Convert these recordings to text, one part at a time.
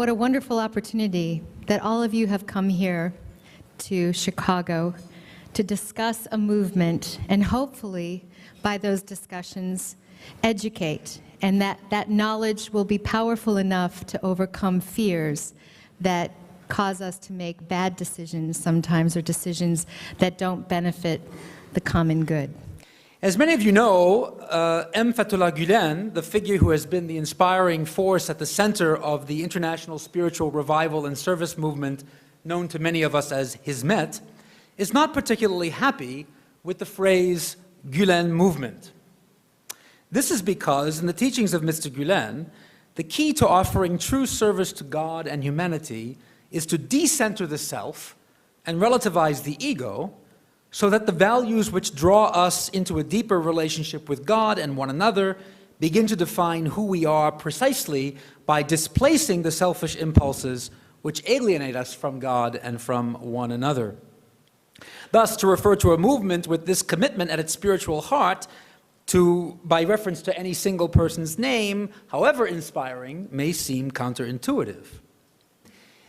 what a wonderful opportunity that all of you have come here to Chicago to discuss a movement and hopefully by those discussions educate, and that knowledge will be powerful enough to overcome fears that cause us to make bad decisions sometimes, or decisions that don't benefit the common good. As many of you know, Fethullah Gülen, the figure who has been the inspiring force at the center of the international spiritual revival and service movement known to many of us as Hizmet, is not particularly happy with the phrase Gülen movement. This is because in the teachings of Mr. Gülen, the key to offering true service to God and humanity is to decenter the self and relativize the ego, so that the values which draw us into a deeper relationship with God and one another begin to define who we are precisely by displacing the selfish impulses which alienate us from God and from one another. Thus, to refer to a movement with this commitment at its spiritual heart, by reference to any single person's name, however inspiring, may seem counterintuitive.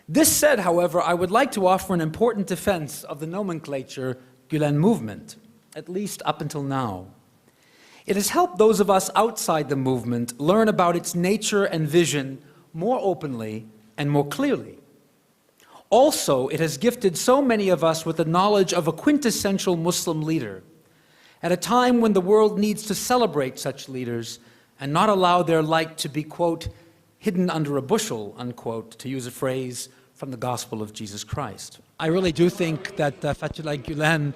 This said, however, I would like to offer an important defense of the nomenclature Gülen movement, at least up until now. It has helped those of us outside the movement learn about its nature and vision more openly and more clearly. Also, it has gifted so many of us with the knowledge of a quintessential Muslim leader, at a time when the world needs to celebrate such leaders and not allow their light to be, quote, hidden under a bushel, unquote, to use a phrase from the gospel of Jesus Christ. I really do think that Fethullah Gülen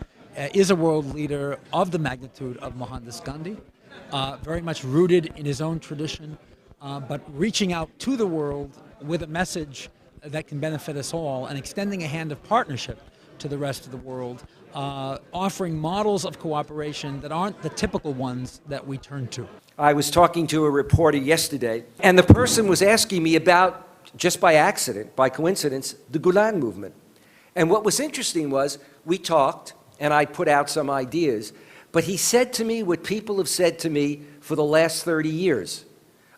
is a world leader of the magnitude of Mohandas Gandhi, very much rooted in his own tradition, but reaching out to the world with a message that can benefit us all and extending a hand of partnership to the rest of the world, offering models of cooperation that aren't the typical ones that we turn to. I was talking to a reporter yesterday, and the person was asking me about, just by accident, by coincidence, the Gülen movement. And what was interesting was, we talked, and I put out some ideas, but he said to me what people have said to me for the last 30 years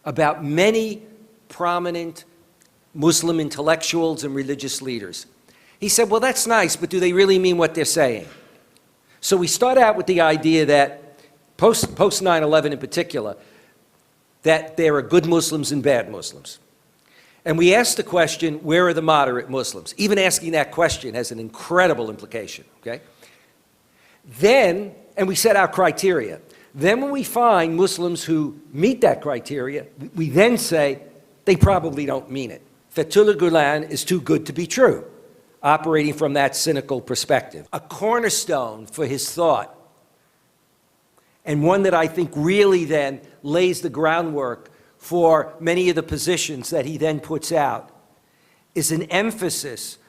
about many prominent Muslim intellectuals and religious leaders. He said, well, that's nice, but do they really mean what they're saying? So we start out with the idea that, post 9/11 in particular, that there are good Muslims and bad Muslims. And we ask the question, where are the moderate Muslims? Even asking that question has an incredible implication, okay? Then, and we set out criteria. Then when we find Muslims who meet that criteria, we then say, they probably don't mean it. Fethullah Gülen is too good to be true, operating from that cynical perspective. A cornerstone for his thought, and one that I think really then lays the groundwork for many of the positions that he then puts out, is an emphasis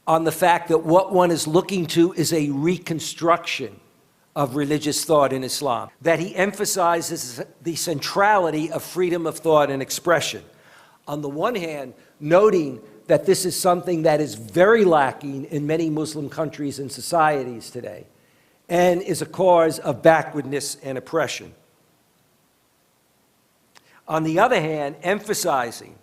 on the fact that what one is looking to is a reconstruction of religious thought in Islam, that he emphasizes the centrality of freedom of thought and expression. On the one hand, noting that this is something that is very lacking in many Muslim countries and societies today, and is a cause of backwardness and oppression. On the other hand, emphasizing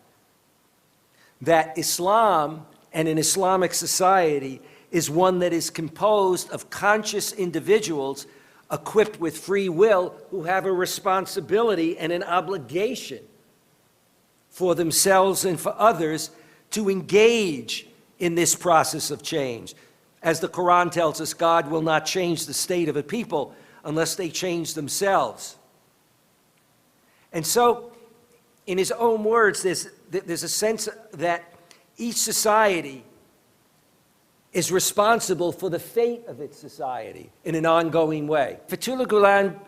that Islam and an Islamic society is one that is composed of conscious individuals equipped with free will who have a responsibility and an obligation for themselves and for others to engage in this process of change. As the Quran tells us, God will not change the state of a people unless they change themselves. And so, in his own words, there's a sense that each society is responsible for the fate of its society in an ongoing way. Fethullah Gülen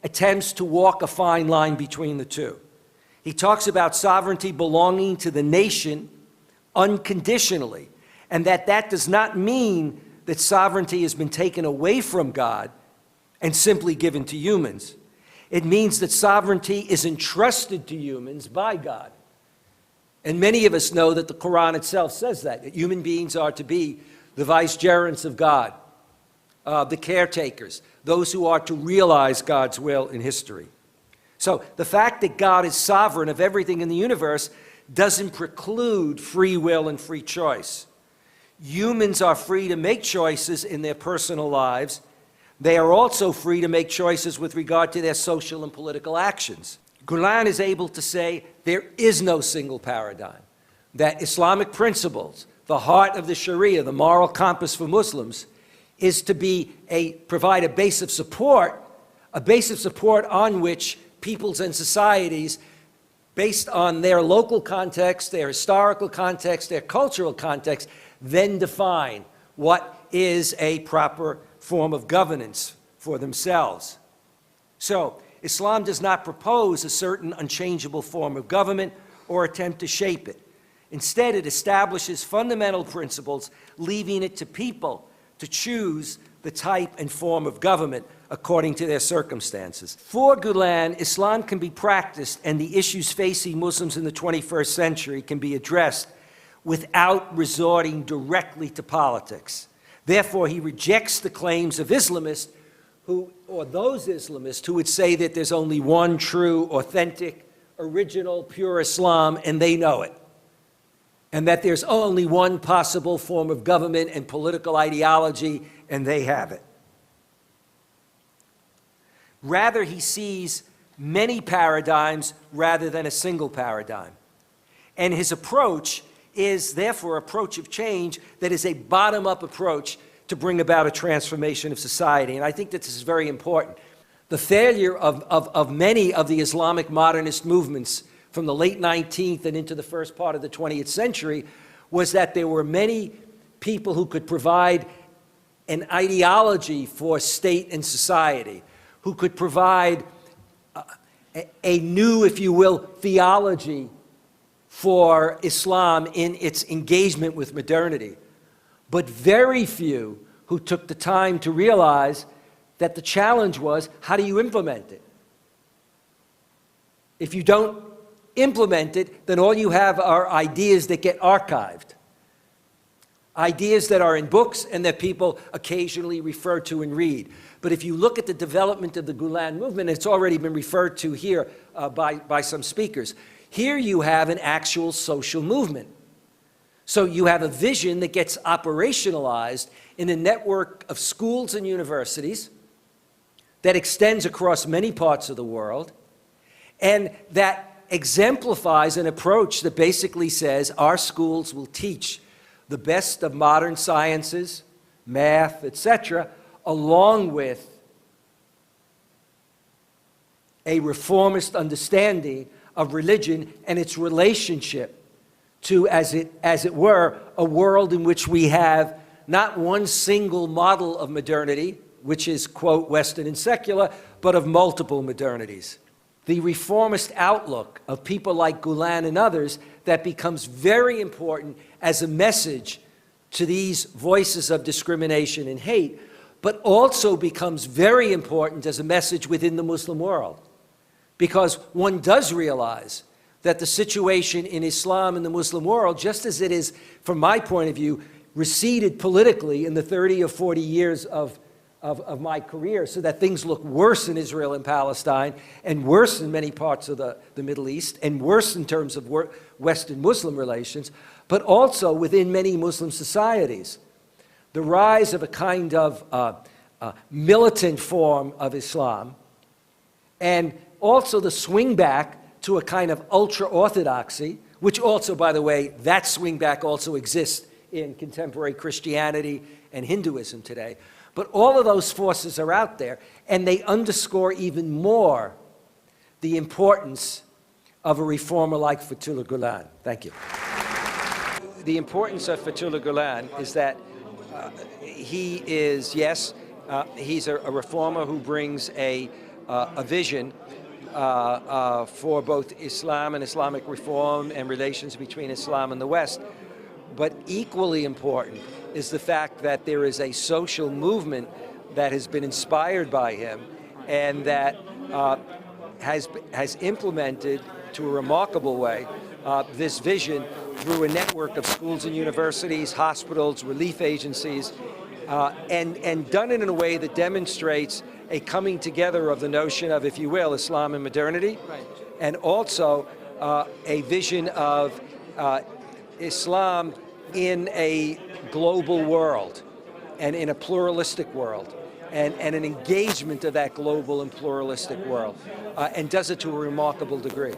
attempts to walk a fine line between the two. He talks about sovereignty belonging to the nation unconditionally, and that does not mean that sovereignty has been taken away from God and simply given to humans. It means that sovereignty is entrusted to humans by God. And many of us know that the Quran itself says that human beings are to be the vicegerents of God, the caretakers, those who are to realize God's will in history. So the fact that God is sovereign of everything in the universe doesn't preclude free will and free choice. Humans are free to make choices in their personal lives. They are also free to make choices with regard to their social and political actions. Gülen is able to say there is no single paradigm, that Islamic principles, the heart of the Sharia, the moral compass for Muslims, is to provide a base of support on which peoples and societies, based on their local context, their historical context, their cultural context, then define what is a proper form of governance for themselves. So, Islam does not propose a certain unchangeable form of government or attempt to shape it. Instead, it establishes fundamental principles, leaving it to people to choose the type and form of government according to their circumstances. For Gülen, Islam can be practiced and the issues facing Muslims in the 21st century can be addressed without resorting directly to politics. Therefore, he rejects the claims of Islamists or those Islamists who would say that there's only one true, authentic, original, pure Islam, and they know it, and that there's only one possible form of government and political ideology, and they have it. Rather, he sees many paradigms rather than a single paradigm. And his approach is, therefore, an approach of change that is a bottom-up approach to bring about a transformation of society. And I think that this is very important. The failure of many of the Islamic modernist movements from the late 19th and into the first part of the 20th century was that there were many people who could provide an ideology for state and society, who could provide a new, if you will, theology for Islam in its engagement with modernity, but very few who took the time to realize that the challenge was, how do you implement it? If you don't implement it, then all you have are ideas that get archived, ideas that are in books and that people occasionally refer to and read. But if you look at the development of the Gülen movement, it's already been referred to here by some speakers. Here you have an actual social movement. So you have a vision that gets operationalized in a network of schools and universities that extends across many parts of the world, and that exemplifies an approach that basically says our schools will teach the best of modern sciences, math, etc., along with a reformist understanding of religion and its relationship to, as it were, a world in which we have not one single model of modernity, which is, quote, Western and secular, but of multiple modernities. The reformist outlook of people like Gülen and others that becomes very important as a message to these voices of discrimination and hate, but also becomes very important as a message within the Muslim world. Because one does realize that the situation in Islam and the Muslim world, just as it is, from my point of view, receded politically in the 30 or 40 years of my career, so that things look worse in Israel and Palestine, and worse in many parts of the Middle East, and worse in terms of Western-Muslim relations, but also within many Muslim societies. The rise of a kind of militant form of Islam, and also the swing back to a kind of ultra-orthodoxy, which also, by the way, that swing back also exists in contemporary Christianity and Hinduism today. But all of those forces are out there, and they underscore even more the importance of a reformer like Fethullah Gülen. Thank you. The importance of Fethullah Gülen is that he is, yes, he's a reformer who brings a vision for both Islam and Islamic reform and relations between Islam and the West. But equally important is the fact that there is a social movement that has been inspired by him and that has implemented, to a remarkable way, this vision through a network of schools and universities, hospitals, relief agencies, and done it in a way that demonstrates a coming together of the notion of, if you will, Islam and modernity, right, and also a vision of Islam in a global world and in a pluralistic world, and an engagement of that global and pluralistic world, and does it to a remarkable degree.